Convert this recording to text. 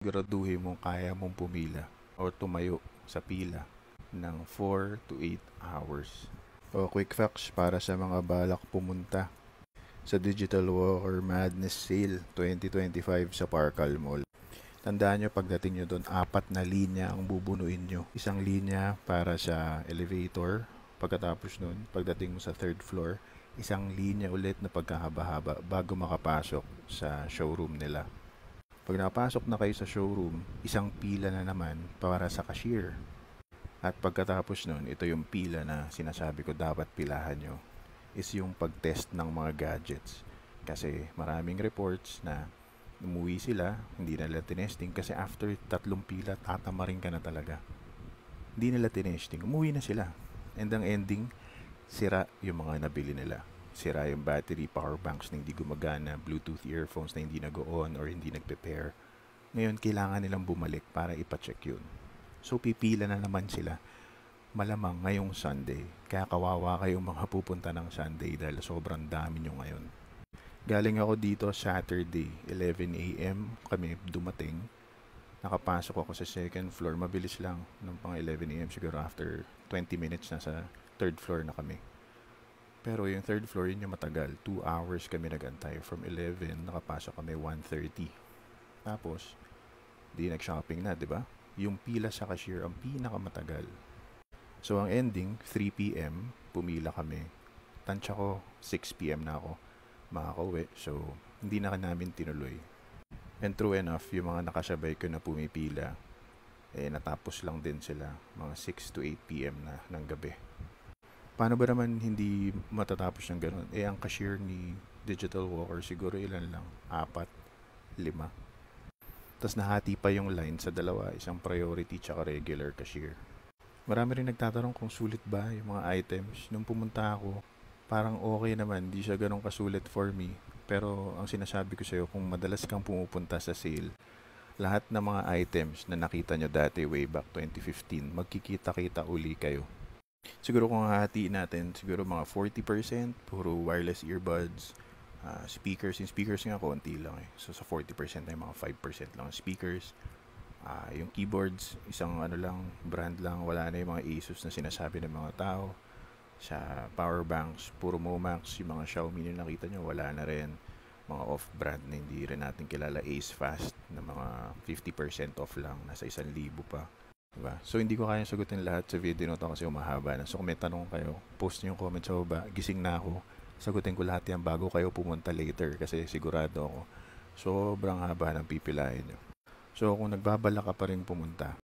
Siguraduhin mong kaya mong pumila o tumayo sa pila ng 4 to 8 hours. O quick facts para sa mga balak pumunta sa Digital Walker Madness Sale 2025 sa Parcal Mall. Tandaan nyo, pagdating nyo doon, 4 na linya ang bubunuin nyo. Isang linya para sa elevator. Pagkatapos nun, pagdating mo sa 3rd floor, isang linya ulit na pagkahaba-haba bago makapasok sa showroom nila. Pag napasok na kayo sa showroom, isang pila na naman para sa cashier. At pagkatapos nun, ito yung pila na sinasabi ko dapat pilahan nyo, is yung pag-test ng mga gadgets. Kasi maraming reports na umuwi sila, hindi nila tinesting kasi after 3 pila, tatamarin ka na talaga. Hindi nila tinesting, umuwi na sila. And ang ending, sira yung mga nabili nila. Sira yung battery, power banks na hindi gumagana, Bluetooth earphones na hindi nag-on or hindi nagpe-pair. Ngayon, kailangan nilang bumalik para ipacheck yun. So, pipila na naman sila. Malamang ngayong Sunday. Kaya kawawa kayong mga pupunta ng Sunday dahil sobrang dami nyo ngayon. Galing ako dito Saturday, 11 a.m. kami dumating. Nakapasok ako sa 2nd floor. Mabilis lang, nung pang 11 a.m. siguro after 20 minutes na sa 3rd floor na kami. Pero yung 3rd floor, yun yung matagal. 2 hours kami nagantay. From 11, nakapasok kami 1:30. Tapos, di nag-shopping na, di ba? Yung pila sa cashier ang pinakamatagal. So, ang ending, 3 p.m., pumila kami. Tansya ko, 6 p.m. na ako makakauwi. So, hindi na namin tinuloy. And true enough, yung mga nakasabay ko na pumipila, natapos lang din sila. Mga 6 to 8 p.m. na ng gabi. Paano ba naman hindi matatapos ng ganun? Ang cashier ni Digital Walker siguro ilan lang? 4, 5. Tapos nahati pa yung line sa dalawa, isang priority tsaka regular cashier. Marami rin nagtatanong kung sulit ba yung mga items. Nung pumunta ako, parang okay naman, di siya ganun kasulit for me. Pero ang sinasabi ko sa'yo, kung madalas kang pumupunta sa sale, lahat ng mga items na nakita nyo dati way back 2015, magkikita-kita uli kayo. Siguro kung hahatiin natin, siguro mga 40% puro wireless earbuds, speakers. Yung speakers nga konti lang eh. So sa 40% ay mga 5% lang speakers. Yung keyboards, isang lang, brand lang. Wala na yung mga Asus na sinasabi ng mga tao. Sa power banks, puro Momax. Yung mga Xiaomi na nakita nyo, wala na rin. Mga off-brand na hindi rin natin kilala. Ace Fast na mga 50% off lang. Nasa 1,000 pa. Diba? So hindi ko kayang sagutin lahat sa video na ito kasi umahaba na. So kung may tanong kayo, post nyo yung comment sa baba. Gising na ako. Sagutin ko lahat yan bago kayo pumunta later kasi sigurado ako sobrang haba ng pipilahin nyo. So kung nagbabala ka pa rin pumunta,